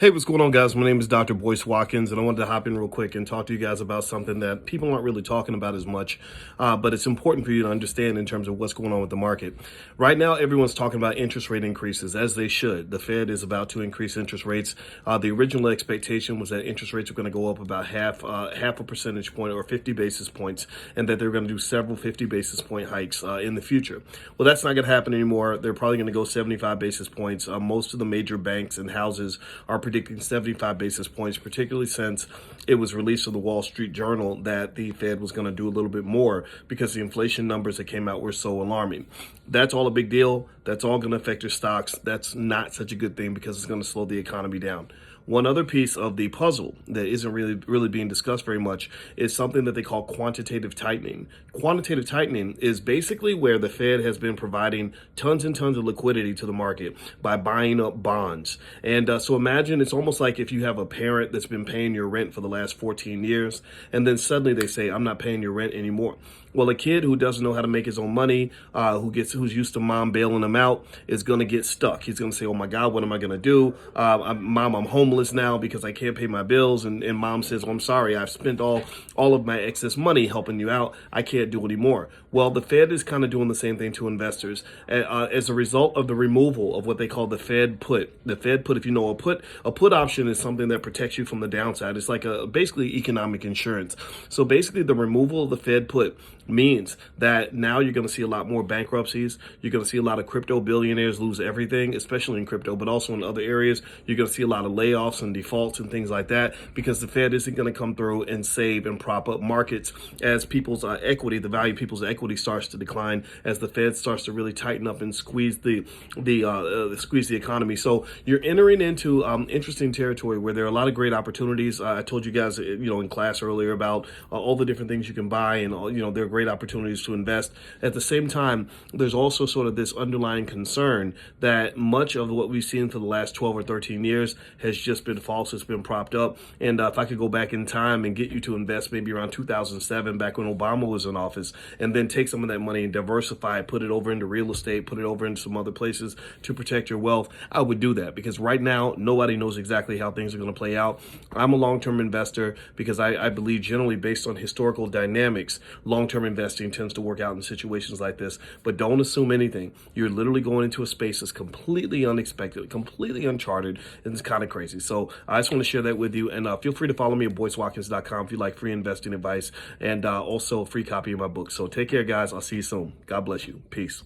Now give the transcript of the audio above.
Hey, what's going on, guys? My name is Dr. Boyce Watkins, and I wanted to hop in real quick and talk to you guys about something that people aren't really talking about as much, but it's important for you to understand in terms of what's going on with the market. Right now, everyone's talking about interest rate increases, as they should. The Fed is about to increase interest rates. The original expectation was that interest rates are going to go up about half a percentage point or 50 basis points, and that they're going to do several 50 basis point hikes in the future. Well, that's not going to happen anymore. They're probably going to go 75 basis points. Most of the major banks and houses are predicting 75 basis points, particularly since it was released in the Wall Street Journal that the Fed was going to do a little bit more because the inflation numbers that came out were so alarming. That's all a big deal. That's all going to affect your stocks. That's not such a good thing because it's going to slow the economy down. One other piece of the puzzle that isn't really being discussed very much is something that they call quantitative tightening. Quantitative tightening is basically where the Fed has been providing tons and tons of liquidity to the market by buying up bonds. And so imagine it's almost like if you have a parent that's been paying your rent for the last 14 years, and then suddenly they say, I'm not paying your rent anymore. Well, a kid who doesn't know how to make his own money, who's used to mom bailing him out, is going to get stuck. He's going to say, "Oh my God, what am I going to do? Mom, I'm homeless now because I can't pay my bills." And mom says, "Oh, I'm sorry, I've spent all of my excess money helping you out. I can't do anymore." Well, the Fed is kind of doing the same thing to investors as a result of the removal of what they call the Fed put. The Fed put, if you know, a put option is something that protects you from the downside. It's like basically economic insurance. So basically, the removal of the Fed put means that now you're going to see a lot more bankruptcies. You're going to see a lot of crypto billionaires lose everything, especially in crypto, but also in other areas. You're going to see a lot of layoffs and defaults and things like that because the Fed isn't going to come through and save and prop up markets as people's equity, the value of people's equity starts to decline as the Fed starts to really tighten up and squeeze the economy. So you're entering into interesting territory where there are a lot of great opportunities. I told you guys, in class earlier about all the different things you can buy, and there are great opportunities to invest. At the same time, there's also sort of this underlying concern that much of what we've seen for the last 12 or 13 years has just been false. It's been propped up. And if I could go back in time and get you to invest maybe around 2007, back when Obama was in office, and then take some of that money and diversify it, put it over into real estate, put it over into some other places to protect your wealth, I would do that because right now, nobody knows exactly how things are going to play out. I'm a long-term investor because I believe generally based on historical dynamics, long-term investing tends to work out in situations like this, but don't assume anything. You're literally going into a space that's completely unexpected, completely uncharted, and it's kind of crazy. So I just want to share that with you, and feel free to follow me at boycewatkins.com if you like free investing advice and also a free copy of my book. So take care, guys. I'll see you soon. God bless you. Peace.